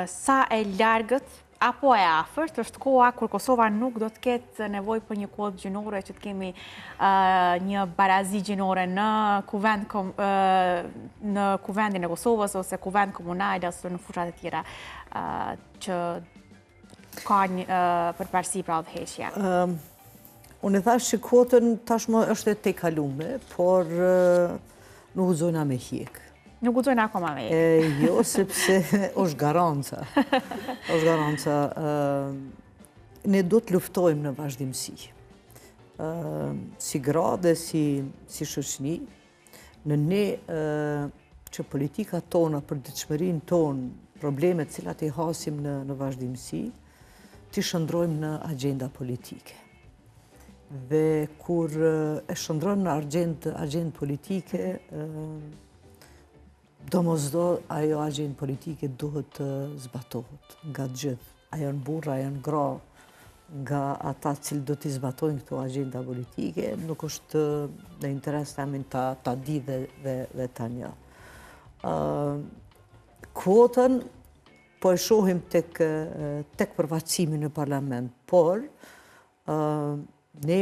sa e largët apo e afërt është koha kur Kosova nuk do të ketë nevojë për një kuotë gjinore, që të kemi një barazi gjinore në kuvendin e Kosovës ose kuvend komunal ose në fushat e tjera që ka një përparësi pra udhëheqja. Unë e thash që kuotën tashmë është e tejkalume, por nuk guxojna me hjek. Nuk guxojna akoma me hjek. Jo, sepse është garanca. Është garanca. Ne do të luftojmë në vazhdimsi. Si gra dhe si shoqëni, në ne që politika tona, përditshmërinë tonë, problemet cilat i hasim në vazhdimsi, t'i shëndrojmë në agenda politike. Dhe kur e shëndrojmë në agenda politike, domosdo ajo agenda politike duhet të zbatohet nga gjithë. A janë burra, a janë gra, nga ata cilë do t'i zbatojnë këto agenda politike, nuk është në interes të amin ta di dhe ta një. Kuotën po e shohim tek përfaqësimi në parlament, por ne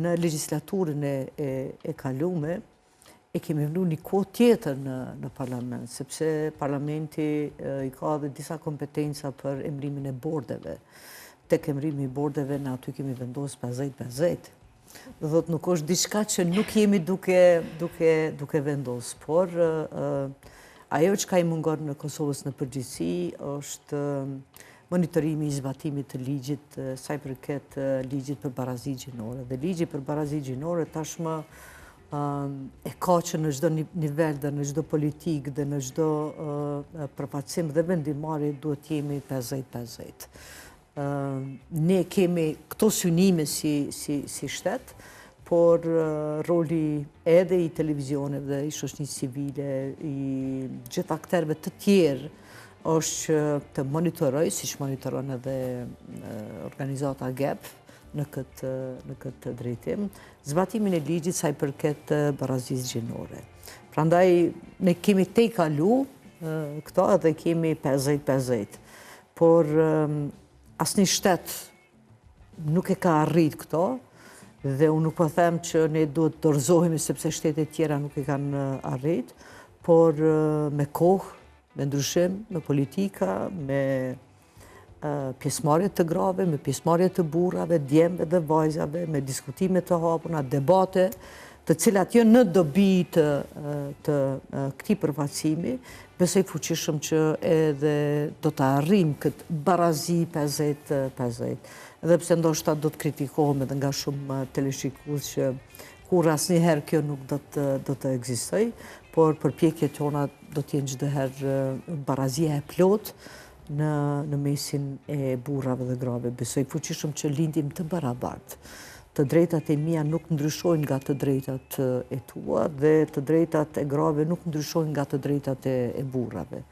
në legislaturën e kalume e kemi vënë një kuotë tjetër në parlament, sepse parlamenti i ka dhe disa kompetenca për emrimin e bordeve. Tek emrimi i bordeve në aty kemi vendosë 50-50. Dhe dhëtë nuk është diçka që nuk jemi duke vendosë, por ajo që ka i mungon në Kosovës në përgjithësi është monitorimi i zbatimit të ligjit, sa i përket ligjit për barazi gjinore. Dhe ligji për barazi gjinore tashmë e ka që në çdo nivel dhe në çdo politik dhe në çdo përfaqësim dhe vendimarrje duhet jemi 50-50. Ne kemi këto synime si shtet, por roli edhe i televizioneve dhe i shoqënisë civile, i gjithë akterëve të tjerë, është të monitoroj, si që monitoron edhe organizata GEP në këtë drejtim, zbatimin e ligjit sa i përket barazisë gjinore. Prandaj, ne kemi tejkalu këto edhe kemi 50-50, por asnjë shtet nuk e ka arrit këto, dhe unë nuk po them që ne duhet të dorëzohemi sepse shtetet tjera nuk e kanë arrit, por me kohë, me ndryshim, me politika, me pjesëmarrje të grave, me pjesëmarrje të burrave, djemve dhe vajzave, me diskutime të hapura, debate, të cilat janë në dobi të këtij përfaqësimi, besoj fuqishëm që edhe do të arrijmë këtë barazi 50-50. Edhe pse ndoshta do të kritikohem edhe nga shumë teleshikues që kur asnjëherë kjo nuk do të ekzistojë, por përpjekjet tona do të jenë çdo herë barazia e plotë në mesin e burrave dhe grave. Besoj fuqishëm që lindim të barabartë. Të drejtat e mia nuk ndryshojnë nga të drejtat e tua dhe të drejtat e grave nuk ndryshojnë nga të drejtat e burrave.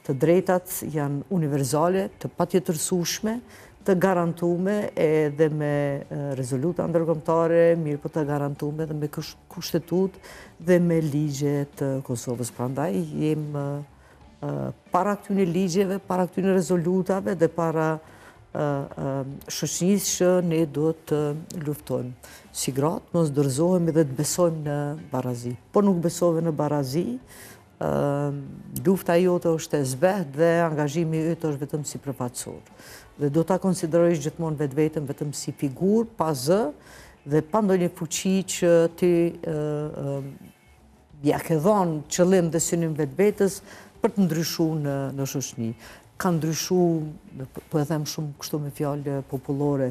Të drejtat janë universale, të patjetërsueshme, të garantume edhe me rezoluta ndërkombëtare, mirë po të garantume edhe me kushtetut dhe me ligje të Kosovës. Prandaj jem para këtyre ligjeve, para këtyre rezolutave dhe para shoqënisë që ne duhet të luftojmë. Si gratë, mos dorëzohemi dhe të besojmë në barazi. Po nuk besove në barazi, lufta jote është e zbehtë dhe angazhimi yt është vetëm si përfaqësor. Dhe do ta konsiderojsh gjithmonë vetveten vetëm si figurë pa zë dhe pa ndonjë fuqi që ti ja ke dhënë qëllim dhe synim vetvetes për të ndryshuar në shoqëni. Ka ndryshuar, po e them shumë kështu me fjalë popullore,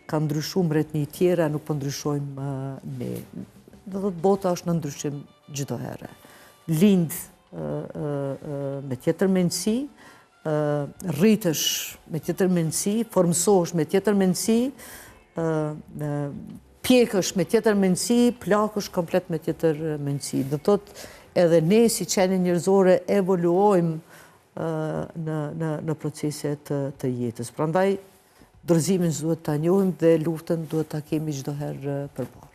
ka ndryshuar mbretëni tjera, nuk po ndryshojmë ne. Do të thotë bota është në ndryshim çdo herë. Lind me tjetër mendësi, rritesh me tjetër mendësi, formsohesh me tjetër mendësi, pjekësh me tjetër mendësi, plakësh komplet me tjetër mendësi. Do thotë edhe ne si qenie njerëzore evoluojmë në proceset të jetës. Prandaj dorëzimin duhet ta njohim dhe luftën duhet ta kemi çdo herë përballë.